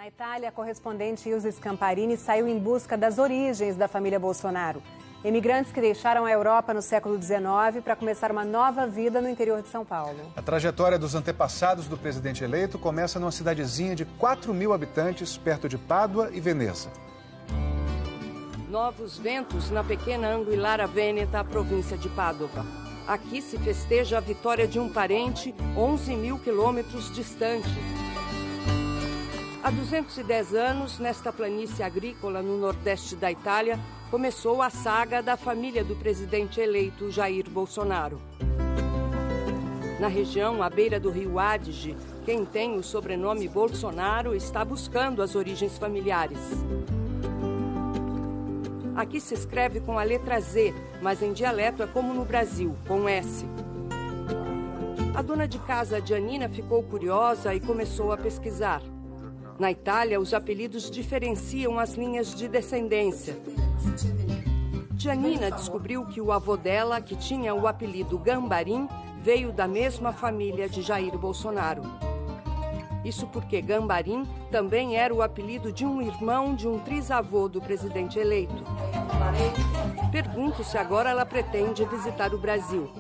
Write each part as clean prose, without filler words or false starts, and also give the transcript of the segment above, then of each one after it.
Na Itália, a correspondente Ilse Scamparini saiu em busca das origens da família Bolsonaro. Imigrantes que deixaram a Europa no século XIX para começar uma nova vida no interior de São Paulo. A trajetória dos antepassados do presidente eleito começa numa cidadezinha de 4.000 habitantes, perto de Pádua e Veneza. Novos ventos na pequena Anguillara Veneta, província de Pádua. Aqui se festeja a vitória de um parente 11.000 quilômetros distante. Há 210 anos, nesta planície agrícola no nordeste da Itália, começou a saga da família do presidente eleito Jair Bolsonaro. Na região, à beira do rio Adige, quem tem o sobrenome Bolsonaro está buscando as origens familiares. Aqui se escreve com a letra Z, mas em dialeto é como no Brasil, com S. A dona de casa, Giannina, ficou curiosa e começou a pesquisar. Na Itália, os apelidos diferenciam as linhas de descendência. Giannina descobriu que o avô dela, que tinha o apelido Gambarim, veio da mesma família de Jair Bolsonaro. Isso porque Gambarim também era o apelido de um irmão de um trisavô do presidente eleito. Pergunto se agora ela pretende visitar o Brasil.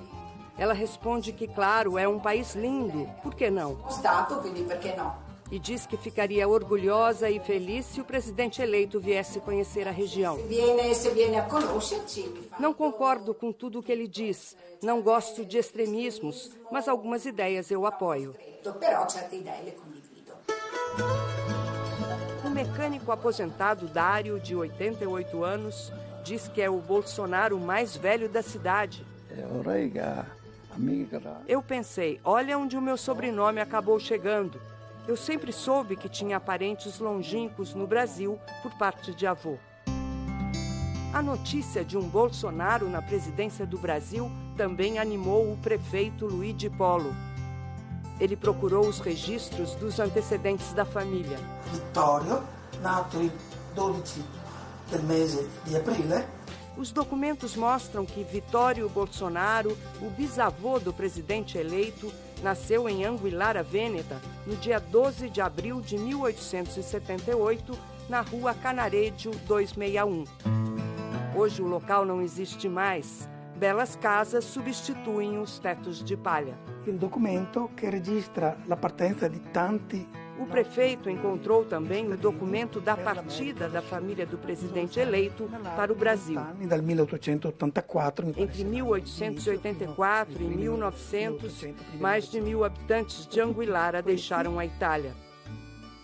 Ela responde que, claro, é um país lindo, por que não? E diz que ficaria orgulhosa e feliz se o presidente eleito viesse conhecer a região. Não concordo com tudo o que ele diz, não gosto de extremismos, mas algumas ideias eu apoio. O mecânico aposentado Dário, de 88 anos, diz que é o Bolsonaro mais velho da cidade. Eu pensei, olha onde o meu sobrenome acabou chegando. Eu sempre soube que tinha parentes longínquos no Brasil por parte de avô. A notícia de um Bolsonaro na presidência do Brasil também animou o prefeito Luigi Polo. Ele procurou os registros dos antecedentes da família. Vittorio, nato em 12 do mês de abril. Os documentos mostram que Vittorio Bolsonaro, o bisavô do presidente eleito, nasceu em Anguillara Veneta no dia 12 de abril de 1878, na rua Canareggio 261. Hoje o local não existe mais. Belas casas substituem os tetos de palha. O documento que registra a pertença de tanti. O prefeito encontrou também o documento da partida da família do presidente eleito para o Brasil. Entre 1884 e 1900, mais de 1.000 habitantes de Anguillara deixaram a Itália.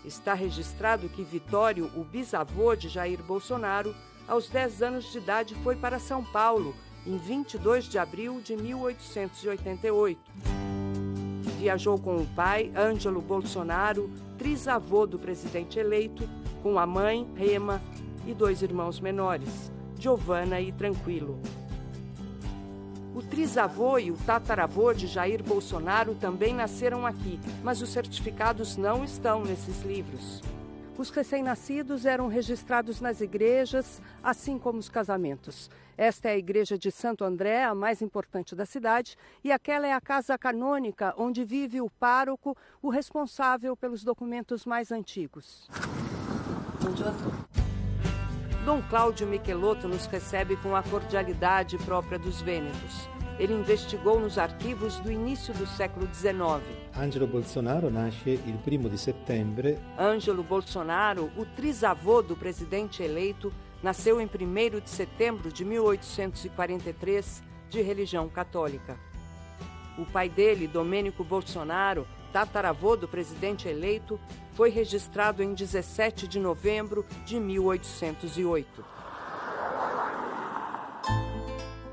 Está registrado que Vittorio, o bisavô de Jair Bolsonaro, aos 10 anos de idade foi para São Paulo, em 22 de abril de 1888. Viajou com o pai, Ângelo Bolsonaro, trisavô do presidente eleito, com a mãe, Rema, e 2 irmãos menores, Giovanna e Tranquilo. O trisavô e o tataravô de Jair Bolsonaro também nasceram aqui, mas os certificados não estão nesses livros. Os recém-nascidos eram registrados nas igrejas, assim como os casamentos. Esta é a igreja de Santo André, a mais importante da cidade, e aquela é a casa canônica, onde vive o pároco, o responsável pelos documentos mais antigos. Dom Cláudio Michelotto nos recebe com a cordialidade própria dos vênetos. Ele investigou nos arquivos do início do século XIX. Angelo Bolsonaro nasce il 1° di settembre. Ângelo Bolsonaro, o trisavô do presidente eleito, nasceu em 1º de setembro de 1843, de religião católica. O pai dele, Domênico Bolsonaro, tataravô do presidente eleito, foi registrado em 17 de novembro de 1808.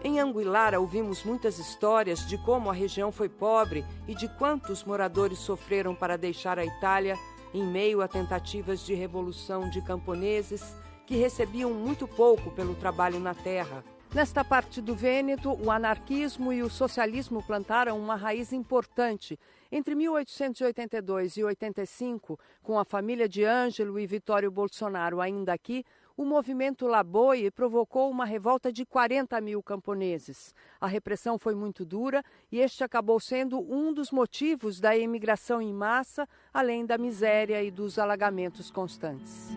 Em Anguillara, ouvimos muitas histórias de como a região foi pobre e de quantos moradores sofreram para deixar a Itália em meio a tentativas de revolução de camponeses que recebiam muito pouco pelo trabalho na terra. Nesta parte do Vêneto, o anarquismo e o socialismo plantaram uma raiz importante. Entre 1882 e 85, com a família de Ângelo e Vittorio Bolsonaro ainda aqui, O movimento Laboi provocou uma revolta de 40 mil camponeses. A repressão foi muito dura e este acabou sendo um dos motivos da imigração em massa, além da miséria e dos alagamentos constantes.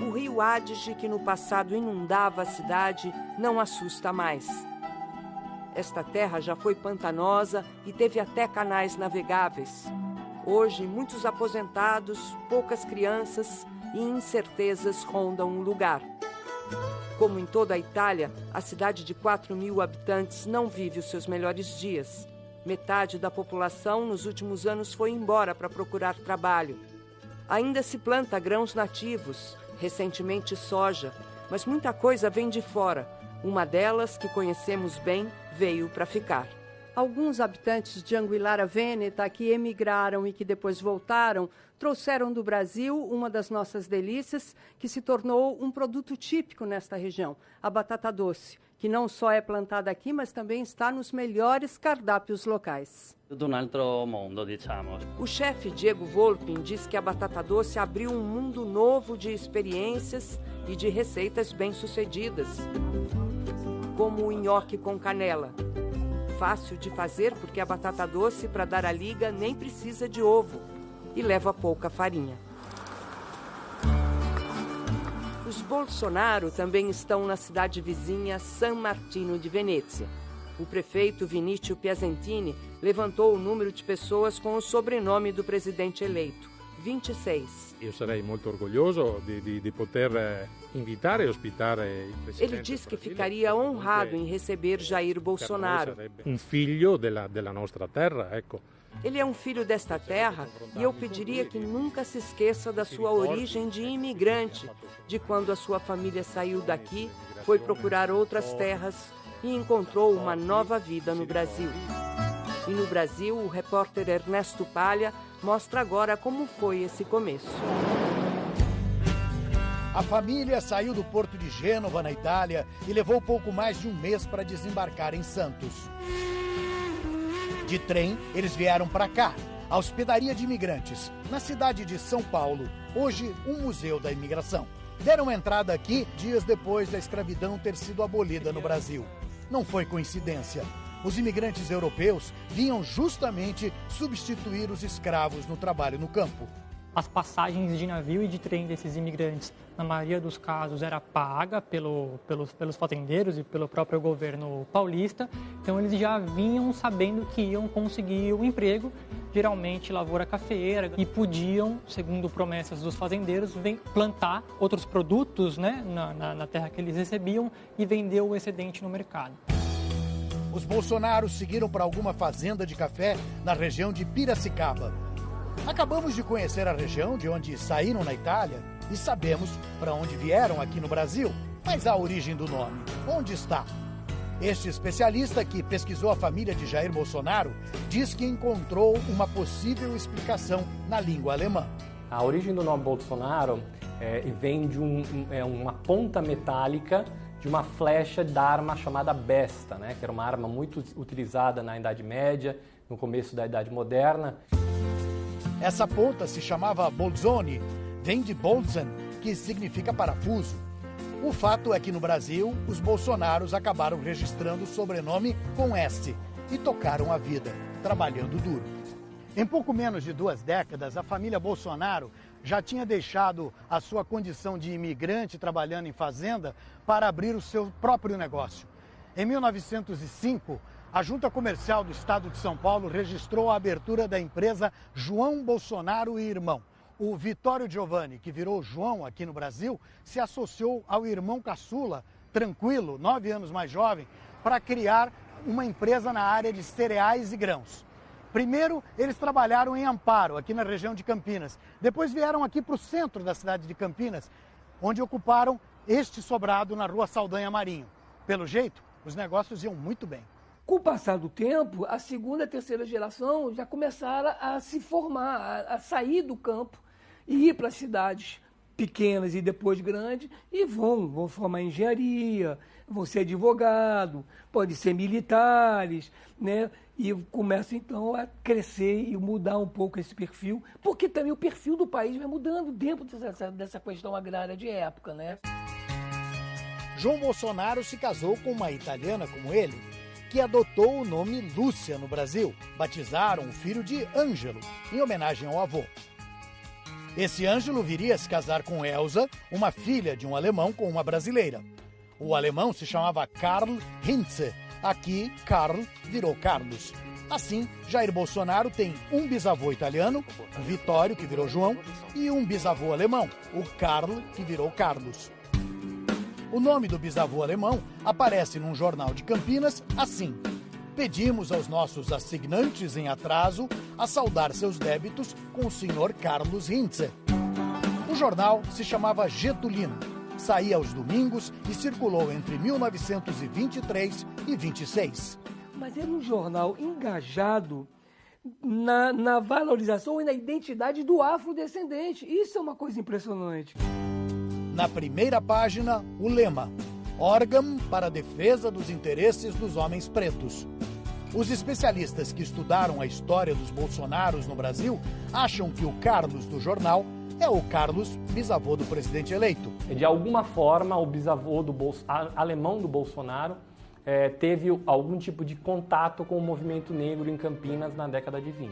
O rio Adige, que no passado inundava a cidade, não assusta mais. Esta terra já foi pantanosa e teve até canais navegáveis. Hoje, muitos aposentados, poucas crianças e incertezas rondam o lugar. Como em toda a Itália, a cidade de 4 mil habitantes não vive os seus melhores dias. Metade da população nos últimos anos foi embora para procurar trabalho. Ainda se planta grãos nativos, recentemente soja, mas muita coisa vem de fora. Uma delas, que conhecemos bem, veio para ficar. Alguns habitantes de Anguillara Veneta que emigraram e que depois voltaram trouxeram do Brasil uma das nossas delícias, que se tornou um produto típico nesta região, a batata doce, que não só é plantada aqui, mas também está nos melhores cardápios locais. O chefe Diego Volpin diz que a batata doce abriu um mundo novo de experiências e de receitas bem-sucedidas, como o nhoque com canela. Fácil de fazer porque a batata doce, para dar a liga, nem precisa de ovo e leva pouca farinha. Os Bolsonaro também estão na cidade vizinha San Martino di Venezia. O prefeito Vinicius Piacentini levantou o número de pessoas com o sobrenome do presidente eleito, 26. Eu serei muito orgulhoso de poter invitar e ospitar il presidente. Ele diz que ficaria honrado em receber Jair Bolsonaro. Um filho della nostra terra, ecco. Ele é um filho desta terra e eu pediria que nunca se esqueça da sua origem de imigrante, de quando a sua família saiu daqui, foi procurar outras terras e encontrou uma nova vida no Brasil. E no Brasil, o repórter Ernesto Palha mostra agora como foi esse começo. A família saiu do porto de Gênova, na Itália, e levou pouco mais de um mês para desembarcar em Santos. De trem, eles vieram para cá, a hospedaria de imigrantes, na cidade de São Paulo, hoje um museu da imigração. Deram entrada aqui dias depois da escravidão ter sido abolida no Brasil. Não foi coincidência. Os imigrantes europeus vinham justamente substituir os escravos no trabalho no campo. As passagens de navio e de trem desses imigrantes, na maioria dos casos, era paga pelos fazendeiros e pelo próprio governo paulista. Então, eles já vinham sabendo que iam conseguir um emprego, geralmente lavoura cafeeira, e podiam, segundo promessas dos fazendeiros, plantar outros produtos, né, na terra que eles recebiam e vender o excedente no mercado. Os Bolsonaros seguiram para alguma fazenda de café na região de Piracicaba. Acabamos de conhecer a região de onde saíram na Itália e sabemos para onde vieram aqui no Brasil. Mas a origem do nome, onde está? Este especialista que pesquisou a família de Jair Bolsonaro diz que encontrou uma possível explicação na língua alemã. A origem do nome Bolsonaro vem de uma ponta metálica de uma flecha da arma chamada besta, né? Que era uma arma muito utilizada na Idade Média, no começo da Idade Moderna. Essa ponta se chamava Bolzoni, vem de Bolzen, que significa parafuso. O fato é que no Brasil, os Bolsonaros acabaram registrando o sobrenome com S e tocaram a vida, trabalhando duro. Em pouco menos de 2 décadas, a família Bolsonaro já tinha deixado a sua condição de imigrante trabalhando em fazenda para abrir o seu próprio negócio. Em 1905, a Junta Comercial do Estado de São Paulo registrou a abertura da empresa João Bolsonaro e Irmão. O Vittorio Giovanni, que virou João aqui no Brasil, se associou ao irmão caçula, Tranquilo, 9 anos mais jovem, para criar uma empresa na área de cereais e grãos. Primeiro, eles trabalharam em Amparo, aqui na região de Campinas. Depois vieram aqui para o centro da cidade de Campinas, onde ocuparam este sobrado na Rua Saldanha Marinho. Pelo jeito, os negócios iam muito bem. Com o passar do tempo, a segunda e a terceira geração já começaram a se formar, a sair do campo e ir para as cidades. pequenas e depois grandes, e vão formar engenharia, vão ser advogado, podem ser militares, né? E começa então a crescer e mudar um pouco esse perfil, porque também o perfil do país vai mudando dentro dessa questão agrária de época, né? João Bolsonaro se casou com uma italiana como ele, que adotou o nome Lúcia no Brasil. Batizaram o filho de Ângelo, em homenagem ao avô. Esse Ângelo viria a se casar com Elsa, uma filha de um alemão com uma brasileira. O alemão se chamava Karl Hintze. Aqui, Karl virou Carlos. Assim, Jair Bolsonaro tem um bisavô italiano, o Vitório, que virou João, e um bisavô alemão, o Karl, que virou Carlos. O nome do bisavô alemão aparece num jornal de Campinas assim: pedimos aos nossos assignantes em atraso a saldar seus débitos com o senhor Carlos Hintze. O jornal se chamava Getulino, saía aos domingos e circulou entre 1923 e 26. Mas era um jornal engajado na valorização e na identidade do afrodescendente. Isso é uma coisa impressionante. Na primeira página, o lema: órgão para a defesa dos interesses dos homens pretos. Os especialistas que estudaram a história dos Bolsonaros no Brasil acham que o Carlos do jornal é o Carlos, bisavô do presidente eleito. De alguma forma, o bisavô alemão do Bolsonaro teve algum tipo de contato com o movimento negro em Campinas na década de 20.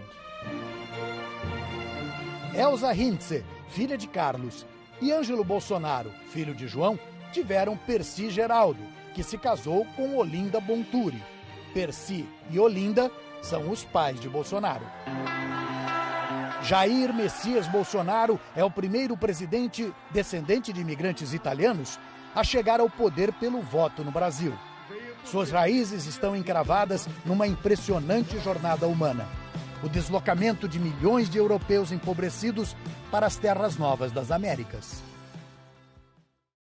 Elsa Hintze, filha de Carlos, e Ângelo Bolsonaro, filho de João, tiveram Percy Geraldo, que se casou com Olinda Bonturi. Percy e Olinda são os pais de Bolsonaro. Jair Messias Bolsonaro é o primeiro presidente descendente de imigrantes italianos a chegar ao poder pelo voto no Brasil. Suas raízes estão encravadas numa impressionante jornada humana: o deslocamento de milhões de europeus empobrecidos para as terras novas das Américas.